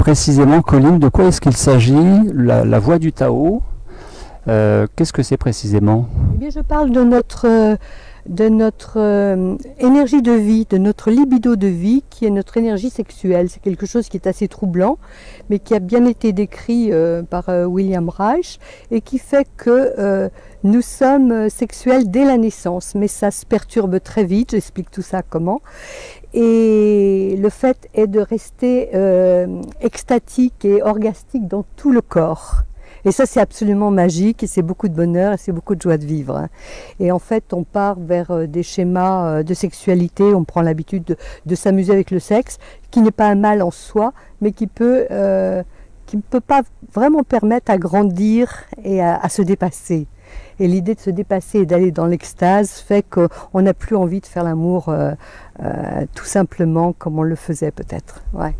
précisément, Colline, de quoi est-ce qu'il s'agit, la voie du Tao? Qu'est-ce que c'est précisément? Eh bien, je parle de notre énergie de vie, de notre libido de vie, qui est notre énergie sexuelle. C'est quelque chose qui est assez troublant, mais qui a bien été décrit par William Reich, et qui fait que nous sommes sexuels dès la naissance, mais ça se perturbe très vite. J'explique tout ça comment. Et le fait est de rester extatique et orgastique dans tout le corps. Et ça, c'est absolument magique, et c'est beaucoup de bonheur, et c'est beaucoup de joie de vivre. Et en fait, on part vers des schémas de sexualité, on prend l'habitude de s'amuser avec le sexe, qui n'est pas un mal en soi, mais qui ne peut pas vraiment permettre à grandir et à se dépasser. Et l'idée de se dépasser et d'aller dans l'extase fait qu'on n'a plus envie de faire l'amour tout simplement comme on le faisait peut-être. Ouais.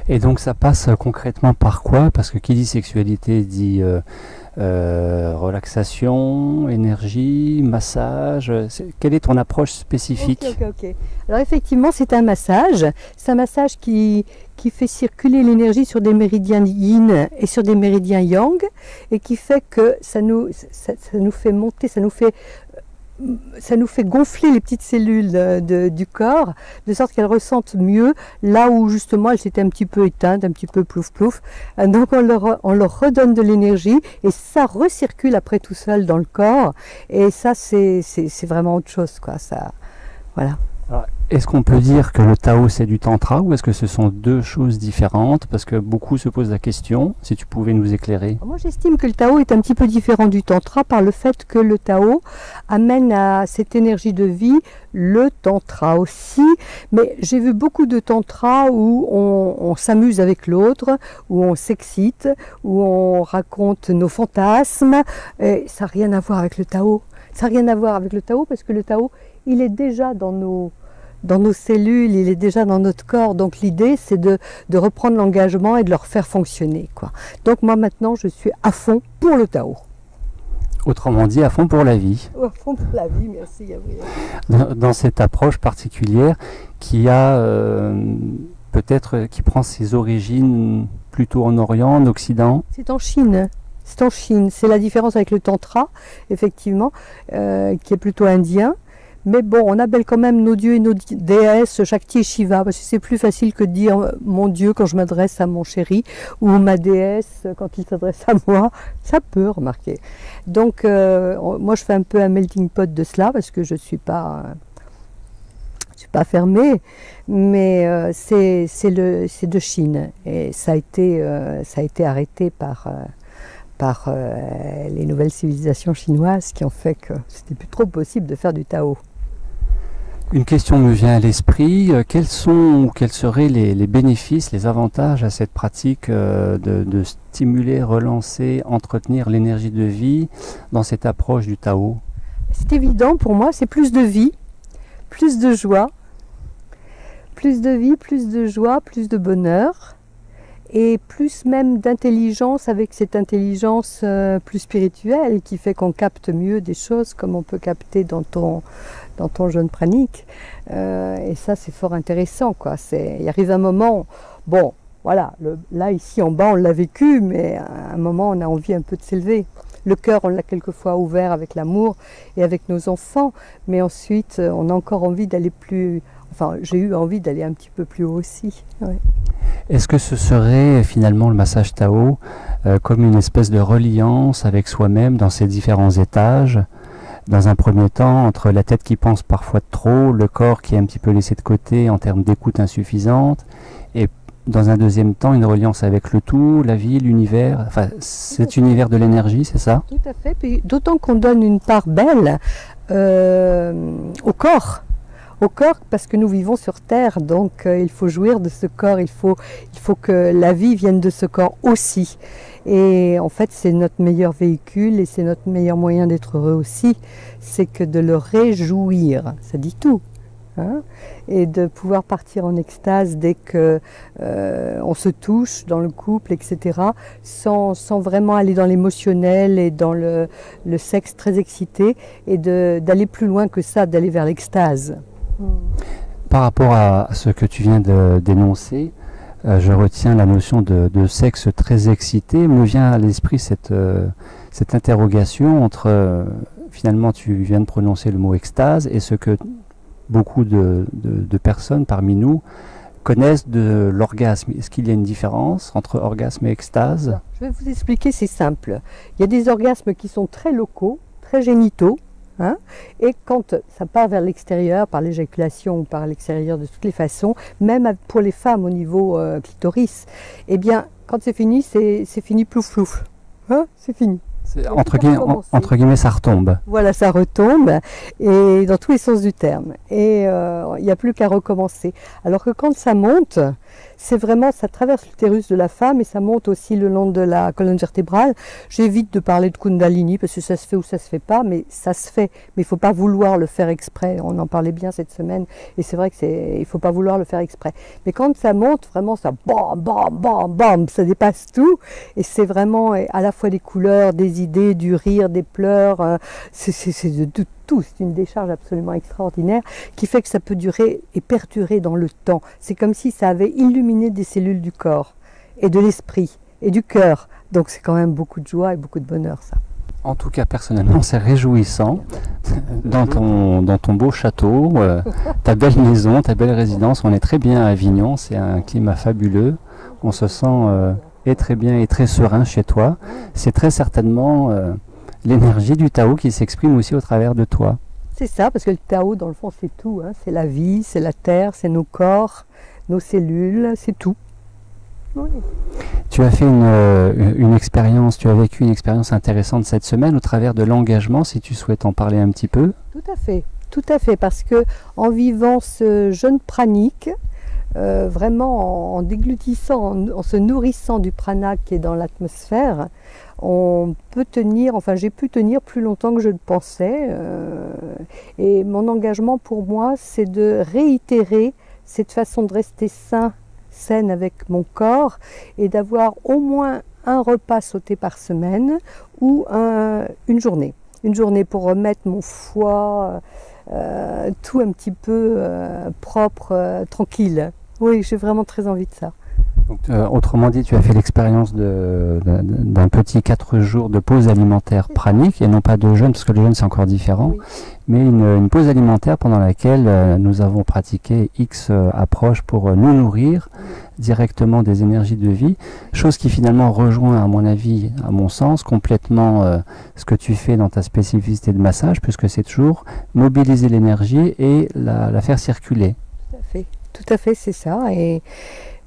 Et donc ça passe concrètement par quoi? Parce que qui dit sexualité dit relaxation, énergie, massage. Quelle est ton approche spécifique? Ok. Alors effectivement, c'est un massage. C'est un massage qui fait circuler l'énergie sur des méridiens yin et sur des méridiens yang, et qui fait que ça nous fait monter, ça nous fait gonfler les petites cellules du corps, de sorte qu'elles ressentent mieux là où justement elles s'étaient un petit peu éteintes, un petit peu plouf plouf. Donc on leur redonne de l'énergie, et ça recircule après tout seul dans le corps, et ça c'est vraiment autre chose, quoi. Ça, voilà. Est-ce qu'on peut dire que le Tao c'est du Tantra, ou est-ce que ce sont deux choses différentes? Parce que beaucoup se posent la question, si tu pouvais nous éclairer. Moi j'estime que le Tao est un petit peu différent du Tantra par le fait que le Tao amène à cette énergie de vie le Tantra aussi. Mais j'ai vu beaucoup de Tantra où on s'amuse avec l'autre, où on s'excite, où on raconte nos fantasmes. Et ça n'a rien à voir avec le Tao. Ça n'a rien à voir avec le Tao, parce que le Tao, il est déjà dans nos cellules, il est déjà dans notre corps. Donc l'idée, c'est de reprendre l'engagement et de le refaire fonctionner, quoi. Donc moi maintenant, je suis à fond pour le Tao. Autrement dit, à fond pour la vie. À fond pour la vie, merci Gabriel. Dans cette approche particulière qui a peut-être qui prend ses origines plutôt en Orient, en Occident. C'est en Chine. C'est en Chine. C'est la différence avec le Tantra, effectivement, qui est plutôt indien. Mais bon, on appelle quand même nos dieux et nos déesses Shakti et Shiva, parce que c'est plus facile que de dire mon Dieu quand je m'adresse à mon chéri, ou ma déesse quand il s'adresse à moi. Ça peut, remarquer. Donc, moi je fais un peu un melting pot de cela, parce que je ne suis pas fermée, mais c'est de Chine. Et ça a été arrêté par les nouvelles civilisations chinoises qui ont fait que c'était plus trop possible de faire du Tao. Une question me vient à l'esprit, quels seraient les bénéfices, les avantages à cette pratique de stimuler, relancer, entretenir l'énergie de vie dans cette approche du Tao? C'est évident pour moi, c'est plus de vie, plus de joie, plus de vie, plus de joie, plus de bonheur, et plus même d'intelligence, avec cette intelligence plus spirituelle qui fait qu'on capte mieux des choses comme on peut capter dans ton jeûne pranique. Et ça, c'est fort intéressant, quoi. Il arrive un moment, bon, voilà, là, ici, en bas, on l'a vécu, mais à un moment, on a envie un peu de s'élever. Le cœur, on l'a quelquefois ouvert avec l'amour et avec nos enfants, mais ensuite, on a encore envie d'aller plus... Enfin, j'ai eu envie d'aller un petit peu plus haut aussi. Ouais. Est-ce que ce serait finalement le massage Tao comme une espèce de reliance avec soi-même dans ses différents étages? Dans un premier temps, entre la tête qui pense parfois de trop, le corps qui est un petit peu laissé de côté en termes d'écoute insuffisante, et dans un deuxième temps, une reliance avec le tout, la vie, l'univers, enfin cet univers de l'énergie, c'est ça? Tout à fait, puis d'autant qu'on donne une part belle au corps, parce que nous vivons sur Terre, donc il faut jouir de ce corps, il faut que la vie vienne de ce corps aussi. Et en fait, c'est notre meilleur véhicule et c'est notre meilleur moyen d'être heureux aussi, c'est que de le réjouir, ça dit tout. Hein, et de pouvoir partir en extase dès que on se touche dans le couple, etc., sans vraiment aller dans l'émotionnel et dans le sexe très excité, et d'aller plus loin que ça, d'aller vers l'extase. Par rapport à ce que tu viens de dénoncer, je retiens la notion de sexe très excité. Me vient à l'esprit cette interrogation entre, finalement tu viens de prononcer le mot extase, et ce que beaucoup de personnes parmi nous connaissent de l'orgasme. Est-ce qu'il y a une différence entre orgasme et extase? Je vais vous expliquer, c'est simple. Il y a des orgasmes qui sont très locaux, très génitaux, hein, et quand ça part vers l'extérieur, par l'éjaculation ou par l'extérieur de toutes les façons, même pour les femmes au niveau clitoris, eh bien, quand c'est fini plouf plouf. Hein, c'est fini. Entre guillemets, ça retombe. Voilà, ça retombe, et dans tous les sens du terme. Et il n'y a plus qu'à recommencer. Alors que quand ça monte, c'est vraiment, ça traverse l'utérus de la femme et ça monte aussi le long de la colonne vertébrale. J'évite de parler de Kundalini parce que ça se fait ou ça se fait pas, mais ça se fait. Mais il ne faut pas vouloir le faire exprès. On en parlait bien cette semaine et c'est vrai qu'il ne faut pas vouloir le faire exprès. Mais quand ça monte, vraiment, ça bam, bam, bam, bam, ça dépasse tout. Et c'est vraiment à la fois des couleurs, des idées, du rire, des pleurs. C'est de tout. C'est une décharge absolument extraordinaire qui fait que ça peut durer et perdurer dans le temps. C'est comme si ça avait illuminé des cellules du corps et de l'esprit et du cœur. Donc c'est quand même beaucoup de joie et beaucoup de bonheur, ça. En tout cas, personnellement, c'est réjouissant dans ton beau château, ta belle maison, ta belle résidence. On est très bien à Avignon, c'est un climat fabuleux. On se sent et très bien et très serein chez toi. C'est très certainement l'énergie du Tao qui s'exprime aussi au travers de toi. C'est ça, parce que le Tao, dans le fond, c'est tout. Hein. C'est la vie, c'est la terre, c'est nos corps, nos cellules, c'est tout. Oui. Tu as fait une expérience, tu as vécu une expérience intéressante cette semaine au travers de l'engagement, si tu souhaites en parler un petit peu. Tout à fait, parce que en vivant ce jeûne pranique, vraiment en déglutissant, en se nourrissant du prana qui est dans l'atmosphère, on peut tenir, enfin j'ai pu tenir plus longtemps que je le pensais. Et mon engagement pour moi, c'est de réitérer cette façon de rester saine avec mon corps et d'avoir au moins un repas sauté par semaine ou une journée. Une journée pour remettre mon foie, tout un petit peu propre, tranquille. Oui, j'ai vraiment très envie de ça. Donc, autrement dit, tu as fait l'expérience d'un petit 4 jours de pause alimentaire pranique, et non pas de jeûne, parce que le jeûne c'est encore différent, oui. Mais une pause alimentaire pendant laquelle nous avons pratiqué X approches pour nous nourrir directement des énergies de vie, chose qui finalement rejoint, à mon avis, à mon sens, complètement ce que tu fais dans ta spécificité de massage, puisque c'est toujours mobiliser l'énergie et la faire circuler. Tout à fait, c'est ça. Et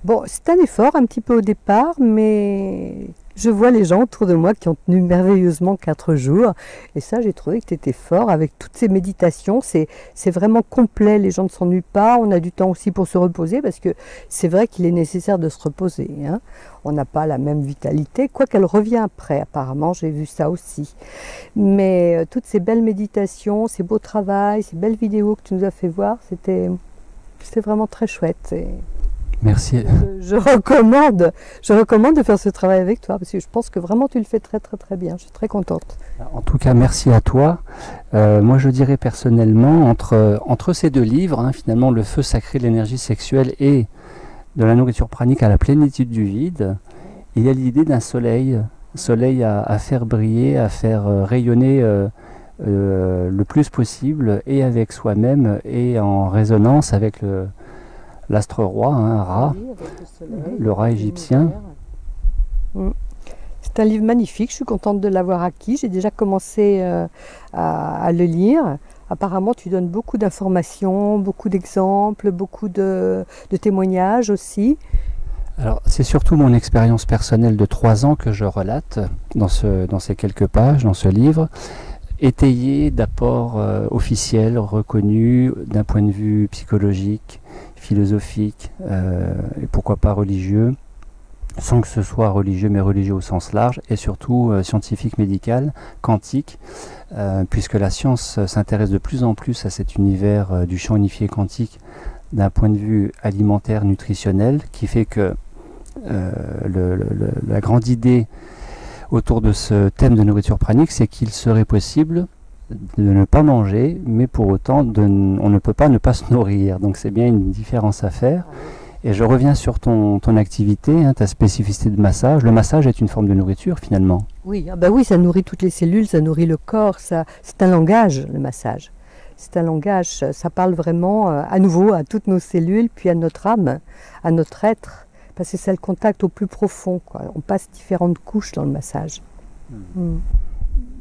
bon, c'est un effort un petit peu au départ, mais je vois les gens autour de moi qui ont tenu merveilleusement 4 jours. Et ça, j'ai trouvé que tu étais fort avec toutes ces méditations. C'est vraiment complet, les gens ne s'ennuient pas. On a du temps aussi pour se reposer parce que c'est vrai qu'il est nécessaire de se reposer. Hein. On n'a pas la même vitalité, quoiqu'elle revient après, apparemment, j'ai vu ça aussi. Mais toutes ces belles méditations, ces beaux travails, ces belles vidéos que tu nous as fait voir, c'était vraiment très chouette. Et merci. Je recommande de faire ce travail avec toi parce que je pense que vraiment tu le fais très très très bien. Je suis très contente. En tout cas, merci à toi. Moi, je dirais personnellement, entre ces 2 livres, hein, finalement, Le feu sacré de l'énergie sexuelle et De la nourriture pranique à la plénitude du vide, il y a l'idée d'un soleil à faire briller, à faire rayonner le plus possible, et avec soi-même et en résonance avec l'astre roi, hein, Ra, oui, le Ra égyptien. C'est un livre magnifique, je suis contente de l'avoir acquis. J'ai déjà commencé à le lire. Apparemment, tu donnes beaucoup d'informations, beaucoup d'exemples, beaucoup de témoignages aussi. Alors, c'est surtout mon expérience personnelle de 3 ans que je relate dans ces quelques pages, dans ce livre, étayé d'apports officiels, reconnus d'un point de vue psychologique, philosophique, et pourquoi pas religieux, sans que ce soit religieux, mais religieux au sens large, et surtout scientifique, médical, quantique, puisque la science s'intéresse de plus en plus à cet univers du champ unifié quantique d'un point de vue alimentaire, nutritionnel, qui fait que la grande idée autour de ce thème de nourriture pranique, c'est qu'il serait possible de ne pas manger, mais pour autant on ne peut pas ne pas se nourrir. Donc c'est bien une différence à faire. Et je reviens sur ton activité, ta spécificité de massage. Le massage est une forme de nourriture finalement. Oui, ah bah oui, ça nourrit toutes les cellules, ça nourrit le corps, c'est un langage, le massage. C'est un langage, ça parle vraiment à nouveau à toutes nos cellules, puis à notre âme, à notre être, parce que c'est le contact au plus profond, quoi. On passe différentes couches dans le massage.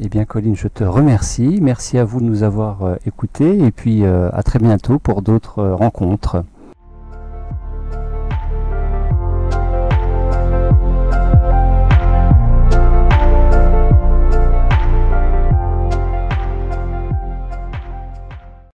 Eh bien Colline, je te remercie. Merci à vous de nous avoir écoutés et puis à très bientôt pour d'autres rencontres.